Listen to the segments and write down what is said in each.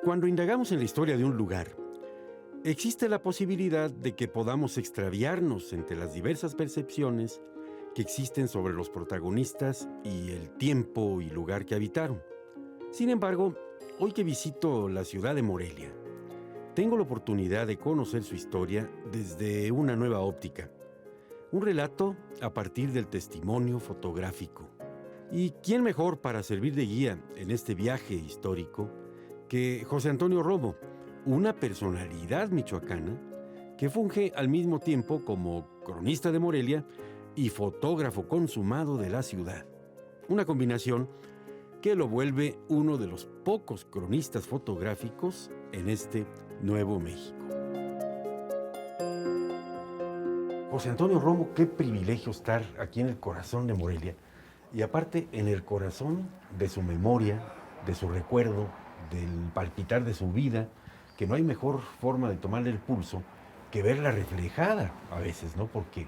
Cuando indagamos en la historia de un lugar, existe la posibilidad de que podamos extraviarnos entre las diversas percepciones que existen sobre los protagonistas y el tiempo y lugar que habitaron. Sin embargo, hoy que visito la ciudad de Morelia, tengo la oportunidad de conocer su historia desde una nueva óptica. Un relato a partir del testimonio fotográfico. ¿Y quién mejor para servir de guía en este viaje histórico que José Antonio Romo, una personalidad michoacana que funge al mismo tiempo como cronista de Morelia y fotógrafo consumado de la ciudad? Una combinación que lo vuelve uno de los pocos cronistas fotográficos en este Nuevo México. José Antonio Romo, qué privilegio estar aquí en el corazón de Morelia y aparte en el corazón de su memoria, de su recuerdo, del palpitar de su vida, que no hay mejor forma de tomarle el pulso que verla reflejada a veces, ¿no? Porque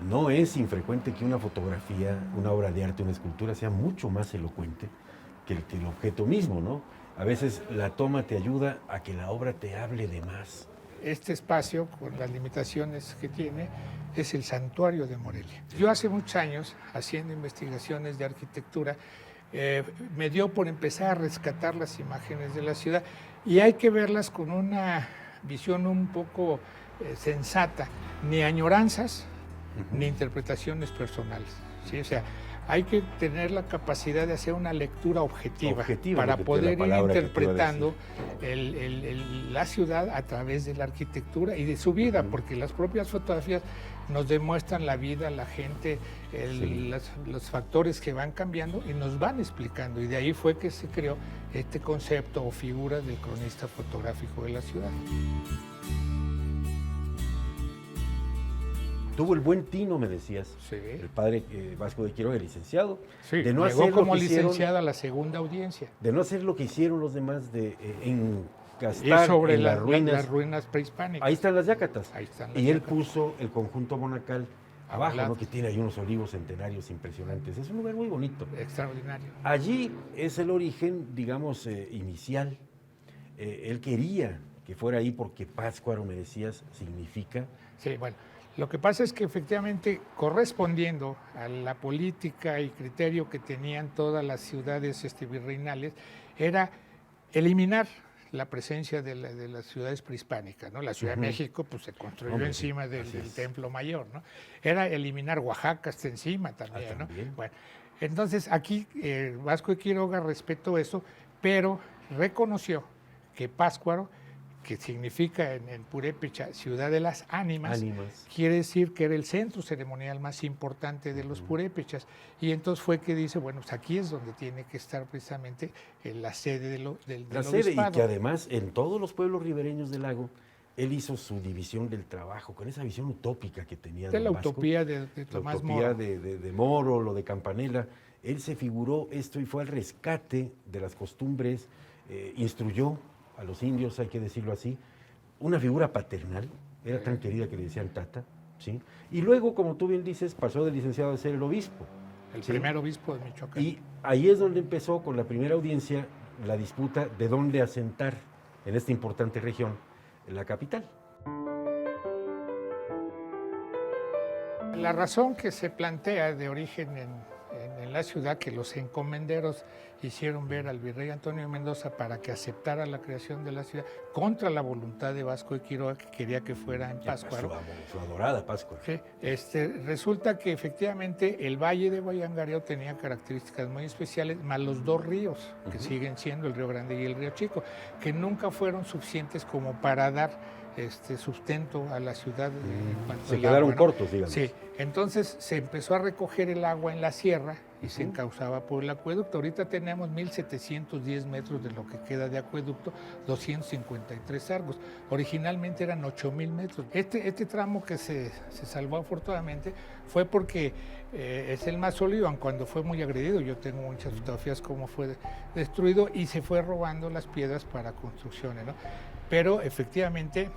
no es infrecuente que una fotografía, una obra de arte, una escultura sea mucho más elocuente que el objeto mismo, ¿no? A veces la toma te ayuda a que la obra te hable de más. Este espacio, con las limitaciones que tiene, es el Santuario de Morelia. Yo hace muchos años, haciendo investigaciones de arquitectura, me dio por empezar a rescatar las imágenes de la ciudad y hay que verlas con una visión un poco sensata, ni añoranzas, ni interpretaciones personales, ¿sí? O sea, hay que tener la capacidad de hacer una lectura objetiva para poder ir interpretando la ciudad a través de la arquitectura y de su vida, porque las propias fotografías nos demuestran la vida, la gente, los factores que van cambiando y nos van explicando. Y de ahí fue que se creó este concepto o figura del cronista fotográfico de la ciudad. Tuvo el buen tino, me decías, sí, el padre Vasco de Quiroga, como sí, de no hacer como licenciado a la segunda audiencia. De no hacer lo que hicieron los demás, de encastar sobre en las ruinas prehispánicas. Ahí están las Yácatas. Ahí están las y él Yácatas. Puso el conjunto monacal abajo, ¿no? Que tiene ahí unos olivos centenarios impresionantes. Es un lugar muy bonito. Extraordinario. Allí es el origen, digamos, inicial. Él quería que fuera ahí porque Pátzcuaro, me decías, significa... Sí, bueno. Lo que pasa es que efectivamente, correspondiendo a la política y criterio que tenían todas las ciudades virreinales, era eliminar la presencia de las ciudades prehispánicas, ¿no? La Ciudad de México pues, se construyó encima del Templo Mayor, ¿no? Era eliminar Oaxaca hasta encima también, ¿no? Bueno, entonces aquí Vasco de Quiroga respetó eso, pero reconoció que Pátzcuaro, que significa en purépecha ciudad de las ánimas, quiere decir que era el centro ceremonial más importante de los purépechas. Y entonces fue que dice, bueno, pues aquí es donde tiene que estar precisamente la sede del obispado. Y que además en todos los pueblos ribereños del lago, él hizo su división del trabajo, con esa visión utópica que tenía de la Vasco, utopía de Tomás Moro. De Moro, lo de Campanella. Él se figuró esto y fue al rescate de las costumbres, instruyó a los indios, hay que decirlo así, una figura paternal, era tan querida que le decían Tata, ¿sí? Y luego, como tú bien dices, pasó de licenciado a ser el obispo. El primer obispo de Michoacán. Y ahí es donde empezó con la primera audiencia la disputa de dónde asentar en esta importante región, en la capital. La razón que se plantea de origen en la ciudad, que los encomenderos hicieron ver al virrey Antonio Mendoza para que aceptara la creación de la ciudad contra la voluntad de Vasco de Quiroga, que quería que fuera en Pátzcuaro. Su adorada Pátzcuaro. Sí, resulta que efectivamente el Valle de Guayangareo tenía características muy especiales, más los dos ríos, que siguen siendo el Río Grande y el Río Chico, que nunca fueron suficientes como para dar sustento a la ciudad. Se quedaron cortos, digamos. Sí, entonces se empezó a recoger el agua en la sierra y se encauzaba por el acueducto. Ahorita tenemos 1,710 metros de lo que queda de acueducto, 253 arcos. Originalmente eran 8,000 metros. Este tramo que se salvó afortunadamente fue porque es el más sólido, aun cuando fue muy agredido. Yo tengo muchas fotografías cómo fue destruido y se fue robando las piedras para construcciones, ¿no? Pero efectivamente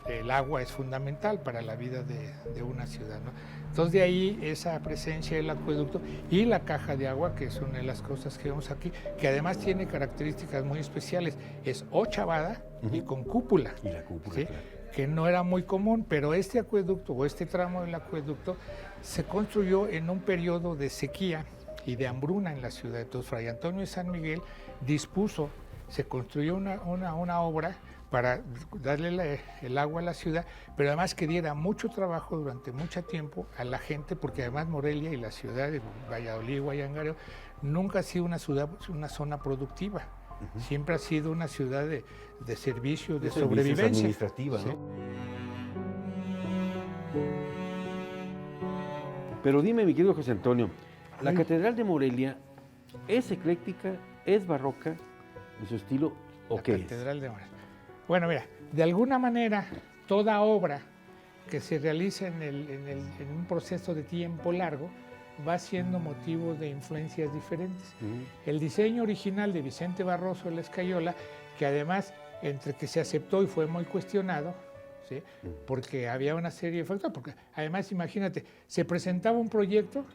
el agua es fundamental para la vida de una ciudad, ¿no? Entonces de ahí esa presencia del acueducto y la caja de agua, que es una de las cosas que vemos aquí, que además tiene características muy especiales, es ochavada y con cúpula. Y la cúpula, ¿sí? claro. Que no era muy común, pero este acueducto o este tramo del acueducto se construyó en un periodo de sequía y de hambruna en la ciudad. Entonces Fray Antonio de San Miguel dispuso, se construyó una obra para darle el agua a la ciudad, pero además que diera mucho trabajo durante mucho tiempo a la gente, porque además Morelia y la ciudad de Valladolid, Guayangareo, nunca ha sido una zona productiva. Siempre ha sido una ciudad de servicio, de sobrevivencia. Administrativa, ¿sí? ¿no? Pero dime, mi querido José Antonio, la Catedral de Morelia es ecléctica, es barroca en su estilo, ¿o qué es? La Catedral de Morelia. Bueno, mira, de alguna manera, toda obra que se realiza en un proceso de tiempo largo va siendo motivo de influencias diferentes. El diseño original de Vicente Barroso de la Escayola, que además, entre que se aceptó y fue muy cuestionado, ¿sí? Porque había una serie de factores, porque además, imagínate, se presentaba un proyecto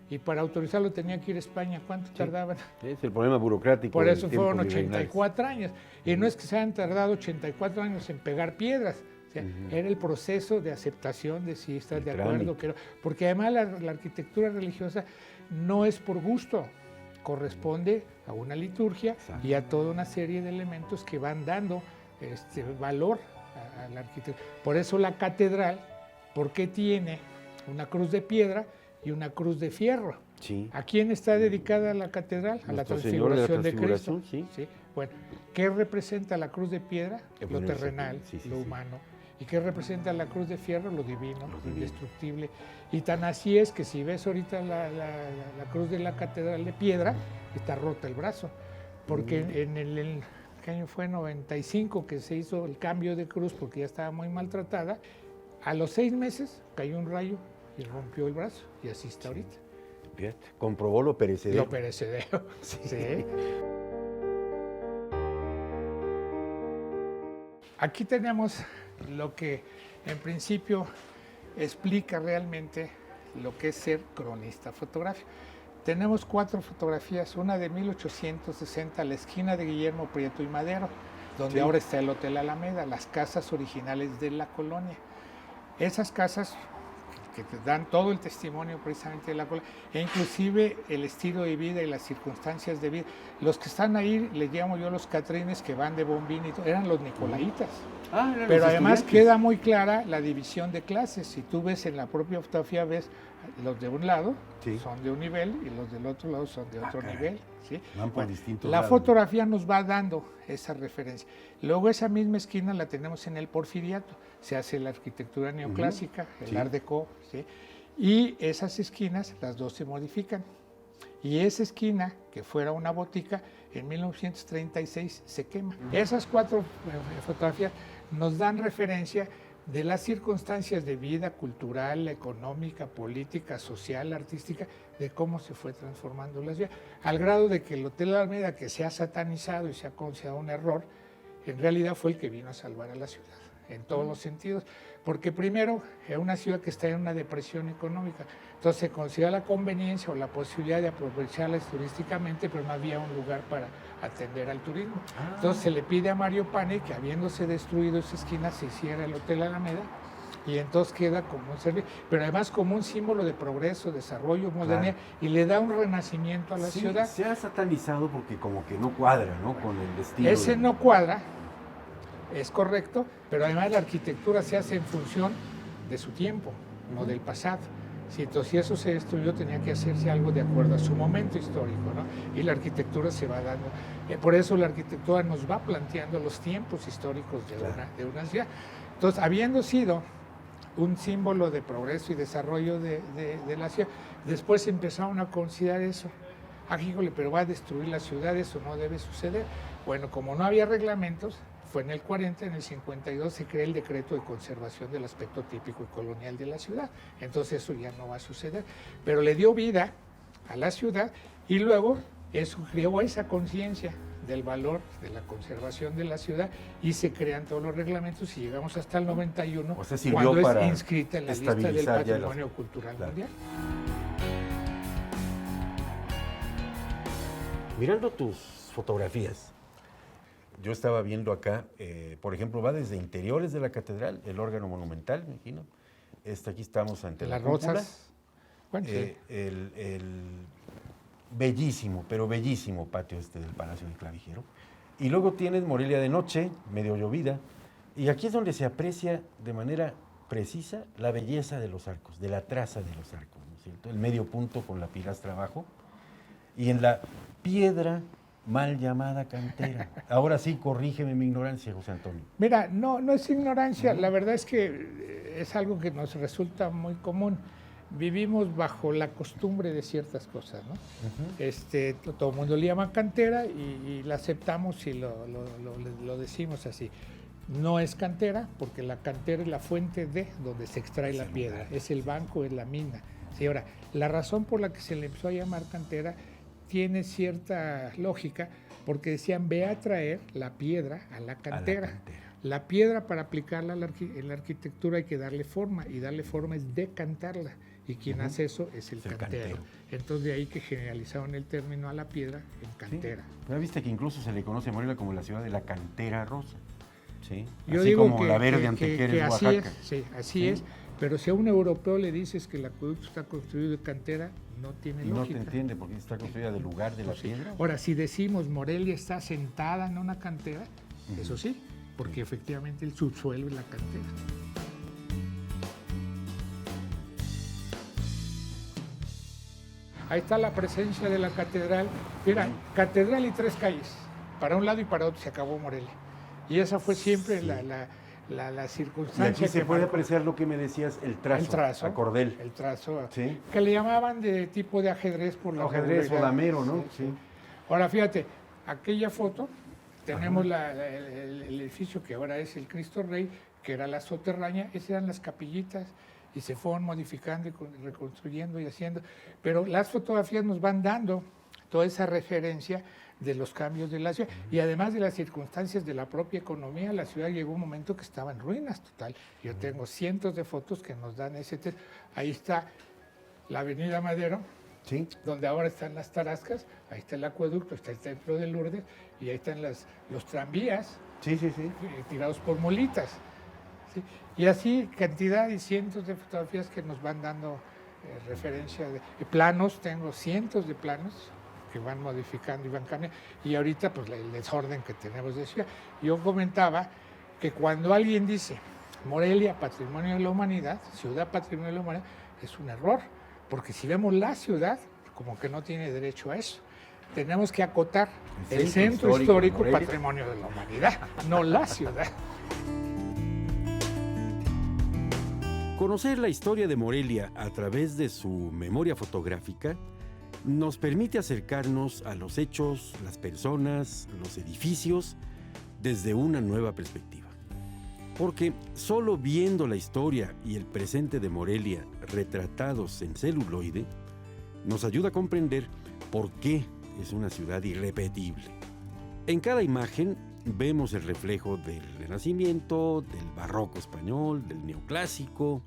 y para autorizarlo tenía que ir a España. ¿Cuánto tardaban? Es el problema burocrático. Por eso fueron 84 años. Y no es que se hayan tardado 84 años en pegar piedras. O sea, era el proceso de aceptación de si estás de acuerdo. Porque además la arquitectura religiosa no es por gusto, corresponde a una liturgia y a toda una serie de elementos que van dando valor a la arquitectura. Por eso la catedral, porque tiene una cruz de piedra y una cruz de fierro. Sí. ¿A quién está dedicada la catedral? A la transfiguración de Cristo. Sí. ¿Sí? Bueno, ¿qué representa la cruz de piedra? Lo terrenal, lo humano. ¿Y qué representa la cruz de fierro? Lo divino, lo indestructible. Y tan así es que si ves ahorita la cruz de la catedral de piedra, está rota el brazo. Porque en el ¿qué año fue? 95, que se hizo el cambio de cruz porque ya estaba muy maltratada. A los 6 meses cayó un rayo y rompió el brazo, y así está ahorita. Fíjate, comprobó lo perecedero. Lo perecedero, sí. Aquí tenemos lo que en principio explica realmente lo que es ser cronista fotográfico. Tenemos 4 fotografías, una de 1860 a la esquina de Guillermo Prieto y Madero, donde ahora está el Hotel Alameda, las casas originales de la colonia. Esas casas que te dan todo el testimonio precisamente de la colonia, e inclusive el estilo de vida y las circunstancias de vida. Los que están ahí, les llamo yo los catrines que van de bombín y todo, eran los nicolaitas. Pero además queda muy clara la división de clases. Si tú ves en la propia fotografía, ves los de un lado son de un nivel y los del otro lado son de otro nivel. ¿Sí? Van por distintos la lados. fotografía nos va dando esa referencia. Luego esa misma esquina la tenemos en el Porfiriato. Se hace la arquitectura neoclásica, el Art Deco, ¿sí? Y esas esquinas, las dos se modifican. Y esa esquina, que fuera una botica, en 1936 se quema. Esas 4 fotografías nos dan referencia de las circunstancias de vida cultural, económica, política, social, artística, de cómo se fue transformando la ciudad, al grado de que el Hotel Alameda, que se ha satanizado y se ha considerado un error, en realidad fue el que vino a salvar a la ciudad, en todos los sentidos, porque primero era una ciudad que está en una depresión económica, entonces se considera la conveniencia o la posibilidad de aprovecharla turísticamente, pero no había un lugar para atender al turismo. Entonces se le pide a Mario Pane que, habiéndose destruido esa esquina, se hiciera el Hotel Alameda, y entonces queda como un servicio, pero además como un símbolo de progreso, desarrollo, modernidad, y le da un renacimiento a la ciudad. Se ha satanizado porque como que no cuadra, ¿no? Con el estilo. Ese no cuadra, es correcto, pero además la arquitectura se hace en función de su tiempo, no del pasado. Sí, entonces, si eso se destruyó, tenía que hacerse algo de acuerdo a su momento histórico, ¿no? Y la arquitectura se va dando. Por eso la arquitectura nos va planteando los tiempos históricos de una ciudad. Entonces, habiendo sido un símbolo de progreso y desarrollo de la ciudad, después empezaron a considerar eso. Híjole, pero va a destruir la ciudad, eso no debe suceder. Bueno, como no había reglamentos, fue en el 40, en el 52 se crea el decreto de conservación del aspecto típico y colonial de la ciudad. Entonces eso ya no va a suceder. Pero le dio vida a la ciudad y luego eso creó esa conciencia del valor de la conservación de la ciudad y se crean todos los reglamentos y llegamos hasta el 91, O sea, sirvió cuando es para inscrita en la lista del estabilizar ya Patrimonio Cultural claro. Mundial. Mirando tus fotografías, yo estaba viendo acá, por ejemplo, va desde interiores de la catedral, el órgano monumental, me imagino. Aquí estamos ante Las la cúpula. rosas. Bueno, sí. El bellísimo, pero bellísimo patio del Palacio del Clavijero. Y luego tienes Morelia de noche, medio llovida, y aquí es donde se aprecia de manera precisa la belleza de los arcos, de la traza de los arcos, ¿no es cierto? El medio punto con la pilastra abajo, y en la piedra mal llamada cantera. Ahora sí, corrígeme mi ignorancia, José Antonio. Mira, no es ignorancia, la verdad es que es algo que nos resulta muy común. Vivimos bajo la costumbre de ciertas cosas, ¿no? Todo el mundo le llama cantera y la aceptamos y lo decimos así. No es cantera, porque la cantera es la fuente de donde se extrae la piedra, es el banco, es la mina. Sí, ahora, la razón por la que se le empezó a llamar cantera tiene cierta lógica, porque decían, ve a traer la piedra a la cantera. La piedra, para aplicarla en la arquitectura hay que darle forma, y darle forma es decantarla, y quien hace eso es el cantero. Entonces de ahí que generalizaron el término a la piedra en cantera. Sí. ¿Ya viste que incluso se le conoce a Morelia como la ciudad de la cantera rosa? Sí. Yo así digo como que, la verde que Antequeres, así Oaxaca. es, sí, así es. Pero si a un europeo le dices que el acueducto está construido de cantera, no tiene Y no lógica. te entiende porque está construida del lugar de la piedra. Ahora, si decimos Morelia está sentada en una cantera, eso sí, porque efectivamente el subsuelo es la cantera. Ahí está la presencia de la catedral. Mira, catedral y 3 calles. Para un lado y para otro se acabó Morelia. Y esa fue siempre la Y circunstancia. aquí se que puede marcó apreciar lo que me decías, el trazo, a cordel. El trazo, Sí. que le llamaban de tipo de ajedrez por la Ajedrez o regularidad. damero, ¿no? Sí. Ahora fíjate, aquella foto, tenemos el edificio que ahora es el Cristo Rey, que era la soterraña, esas eran las capillitas, y se fueron modificando y reconstruyendo y haciendo. Pero las fotografías nos van dando toda esa referencia de los cambios de la ciudad, y además de las circunstancias de la propia economía. La ciudad llegó un momento que estaba en ruinas total. Yo tengo cientos de fotos que nos dan ese test. Ahí está la avenida Madero, Sí. donde ahora están las tarascas, ahí está el acueducto, está el templo de Lourdes, y ahí están los tranvías Sí. tirados por mulitas. ¿Sí? Y así cantidad y cientos de fotografías que nos van dando referencia de planos. Tengo cientos de planos que van modificando y van cambiando, y ahorita pues el desorden que tenemos de ciudad. Yo comentaba que cuando alguien dice Morelia, Patrimonio de la Humanidad, Ciudad Patrimonio de la Humanidad, es un error, porque si vemos la ciudad, como que no tiene derecho a eso. Tenemos que acotar el centro histórico Patrimonio de la Humanidad, no la ciudad. Conocer la historia de Morelia a través de su memoria fotográfica nos permite acercarnos a los hechos, las personas, los edificios desde una nueva perspectiva. Porque solo viendo la historia y el presente de Morelia retratados en celuloide, nos ayuda a comprender por qué es una ciudad irrepetible. En cada imagen vemos el reflejo del Renacimiento, del barroco español, del neoclásico,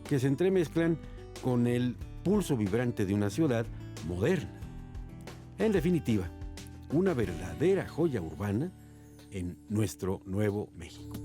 que se entremezclan con el pulso vibrante de una ciudad moderna. En definitiva, una verdadera joya urbana en nuestro Nuevo México.